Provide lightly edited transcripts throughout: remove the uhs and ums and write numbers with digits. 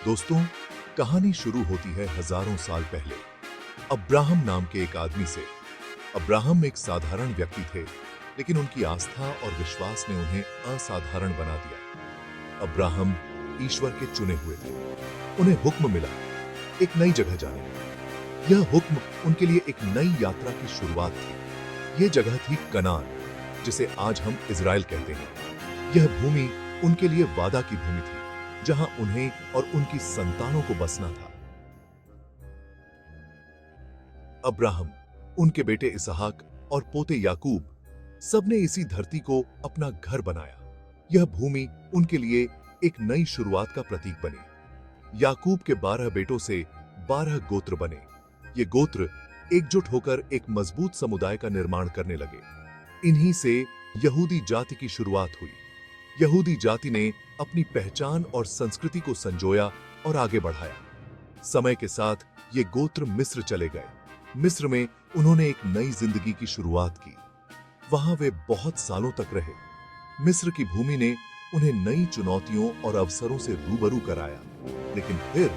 दोस्तों, कहानी शुरू होती है हजारों साल पहले अब्राहम नाम के एक आदमी से। अब्राहम एक साधारण व्यक्ति थे, लेकिन उनकी आस्था और विश्वास ने उन्हें असाधारण बना दिया। अब्राहम ईश्वर के चुने हुए थे। उन्हें हुक्म मिला एक नई जगह जाने का। यह हुक्म उनके लिए एक नई यात्रा की शुरुआत थी। यह जगह थी कनान, जिसे आज हम इजराइल कहते हैं। यह भूमि उनके लिए वादा की भूमि थी, जहां उन्हें और उनकी संतानों को बसना था। अब्राहम, उनके बेटे इसहाक और पोते याकूब, सबने इसी धरती को अपना घर बनाया। यह भूमि उनके लिए एक नई शुरुआत का प्रतीक बनी। याकूब के 12 बेटों से 12 गोत्र बने। ये गोत्र एकजुट होकर एक मजबूत समुदाय का निर्माण करने लगे। इन्हीं से यहूदी जाति की शुरुआत हुई। यहूदी जाति ने अपनी पहचान और संस्कृति को संजोया और आगे बढ़ाया। समय के साथ ये गोत्र मिस्र चले गए। मिस्र में उन्होंने एक नई जिंदगी की शुरुआत की। वहां वे बहुत सालों तक रहे। मिस्र की भूमि ने उन्हें नई चुनौतियों और अवसरों से रूबरू कराया, लेकिन फिर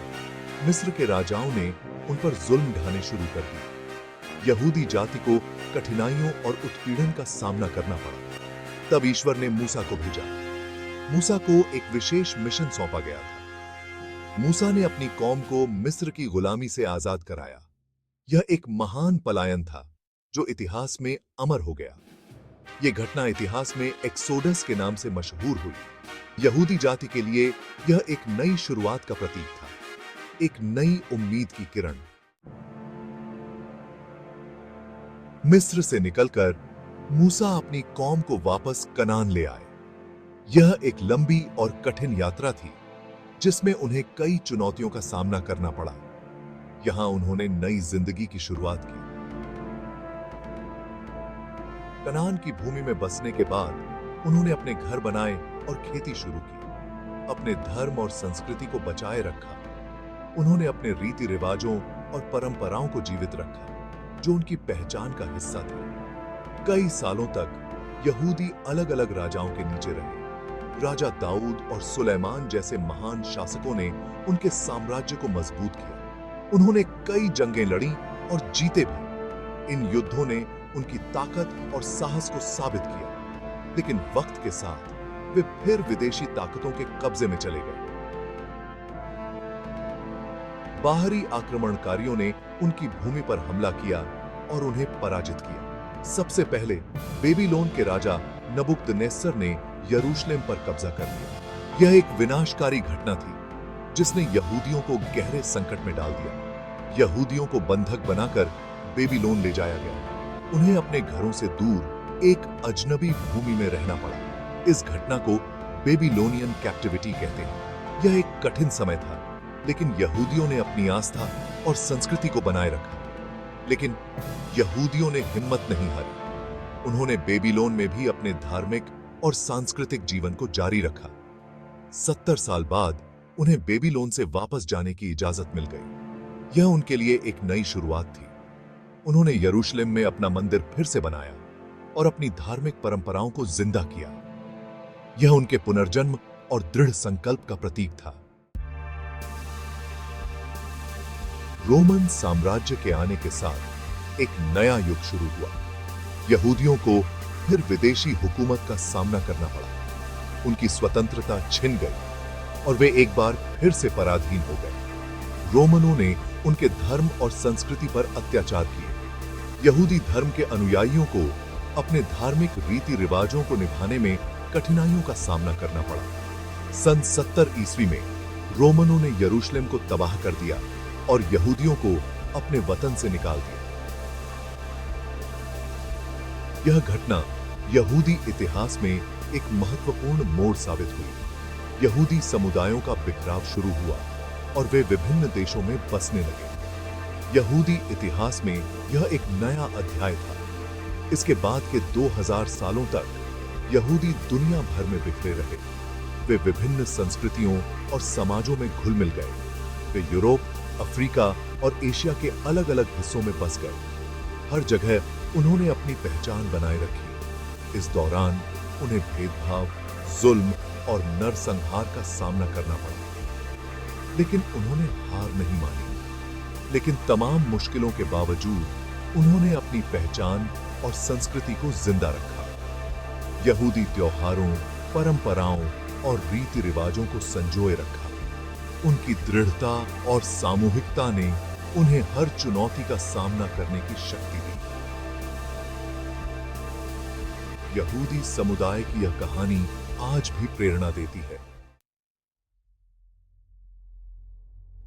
मिस्र के राजाओं ने उन पर जुल्म ढाने शुरू कर दिए। यहूदी जाति को कठिनाइयों और उत्पीड़न का सामना करना पड़ा। तब ईश्वर ने मूसा को भेजा। मूसा को एक विशेष मिशन सौंपा गया था। मूसा ने अपनी कौम को मिस्र की गुलामी से आजाद कराया। यह एक महान पलायन था जो इतिहास में अमर हो गया। यह घटना इतिहास में एक्सोडस के नाम से मशहूर हुई। यहूदी जाति के लिए यह एक नई शुरुआत का प्रतीक था, एक नई उम्मीद की किरण। मिस्र से निकलकर मूसा अपनी कौम को वापस कनान ले आए। यह एक लंबी और कठिन यात्रा थी, जिसमें उन्हें कई चुनौतियों का सामना करना पड़ा। यहां उन्होंने नई जिंदगी की शुरुआत की। कनान की भूमि में बसने के बाद उन्होंने अपने घर बनाए और खेती शुरू की। अपने धर्म और संस्कृति को बचाए रखा। उन्होंने अपने रीति रिवाजों और परंपराओं को जीवित रखा, जो उनकी पहचान का हिस्सा थे। कई सालों तक यहूदी अलग अलग राजाओं के नीचे रहे। राजा दाऊद और सुलेमान जैसे महान शासकों ने उनके साम्राज्य को मजबूत किया। उन्होंने कई जंगें लड़ी और जीते भी। इन युद्धों ने उनकी ताकत और साहस को साबित किया, लेकिन वक्त के साथ वे फिर विदेशी ताकतों के कब्जे में चले गए। बाहरी आक्रमणकारियों ने उनकी भूमि पर हमला किया और उन्हें पराजित किया। सबसे पहले बेबीलोन के राजा नबुकदनेस्सर ने यरूशलेम पर कब्जा कर लिया। यह एक विनाशकारी घटना थी, जिसने यहूदियों को गहरे संकट में डाल दिया। यहूदियों को बंधक बनाकर बेबीलोन ले जाया गया। उन्हें अपने घरों से दूर एक अजनबी भूमि में रहना पड़ा। इस घटना को बेबीलोनियन कैप्टिविटी कहते हैं। यह एक कठिन समय था, लेकिन यहूदियों ने अपनी आस्था और संस्कृति को बनाए रखा। लेकिन यहूदियों ने हिम्मत नहीं हारी। उन्होंने बेबीलोन में भी अपने धार्मिक और सांस्कृतिक जीवन को जारी रखा। 70 साल बाद उन्हें बेबीलोन से वापस जाने की इजाजत मिल गई। यह उनके लिए एक नई शुरुआत थी। उन्होंने यरूशलेम में अपना मंदिर फिर से बनाया और अपनी धार्मिक परंपराओं को जिंदा किया। यह उनके पुनर्जन्म और दृढ़ संकल्प का प्रतीक था। रोमन साम्राज्य के आने के साथ एक नया युग शुरू हुआ। यहूदियों को फिर विदेशी हुकूमत का सामना करना पड़ा। उनकी स्वतंत्रता छिन गई और वे एक बार फिर से पराधीन हो गए। रोमनों ने उनके धर्म और संस्कृति पर अत्याचार किए। यहूदी धर्म के अनुयायियों को अपने धार्मिक रीति रिवाजों को निभाने में कठिनाइयों का सामना करना पड़ा। सन 70 ईस्वी में रोमनों ने यरूशलेम को तबाह कर दिया और यहूदियों को अपने वतन से निकाल दिया। यह घटना यहूदी इतिहास में एक महत्वपूर्ण मोड़ साबित हुई। यहूदी समुदायों का बिखराव शुरू हुआ और वे विभिन्न देशों में बसने लगे। यहूदी इतिहास में यह एक नया अध्याय था। इसके बाद के 2000 सालों तक यहूदी दुनिया भर में बिखरे रहे। वे विभिन्न संस्कृतियों और समाजों में घुल मिल गए। वे यूरोप, अफ्रीका और एशिया के अलग अलग हिस्सों में बस गए। हर जगह उन्होंने अपनी पहचान बनाए रखी। इस दौरान उन्हें भेदभाव, जुल्म और नरसंहार का सामना करना पड़ा। लेकिन उन्होंने हार नहीं मानी। लेकिन तमाम मुश्किलों के बावजूद उन्होंने अपनी पहचान और संस्कृति को जिंदा रखा। यहूदी त्योहारों, परंपराओं और रीति रिवाजों को संजोए रखा। उनकी दृढ़ता और सामूहिकता ने उन्हें हर चुनौती का सामना करने की शक्ति दी। यहूदी समुदाय की यह कहानी आज भी प्रेरणा देती है।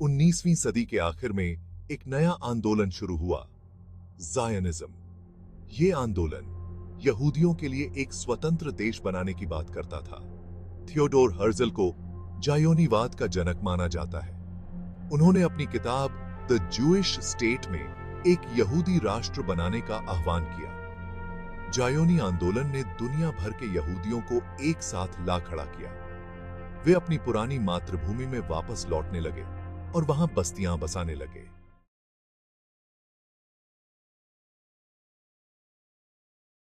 19वीं सदी के आखिर में एक नया आंदोलन शुरू हुआ, ज़ायनिज़्म। ये आंदोलन यहूदियों के लिए एक स्वतंत्र देश बनाने की बात करता था। थियोडोर हर्ज़ल को जायोनीवाद का जनक माना जाता है। उन्होंने अपनी किताब द जूइश स्टेट में एक यहूदी राष्ट्र बनाने का आह्वान किया। जायोनी आंदोलन ने दुनिया भर के यहूदियों को एक साथ ला खड़ा किया। वे अपनी पुरानी मातृभूमि में वापस लौटने लगे और वहां बस्तियां बसाने लगे।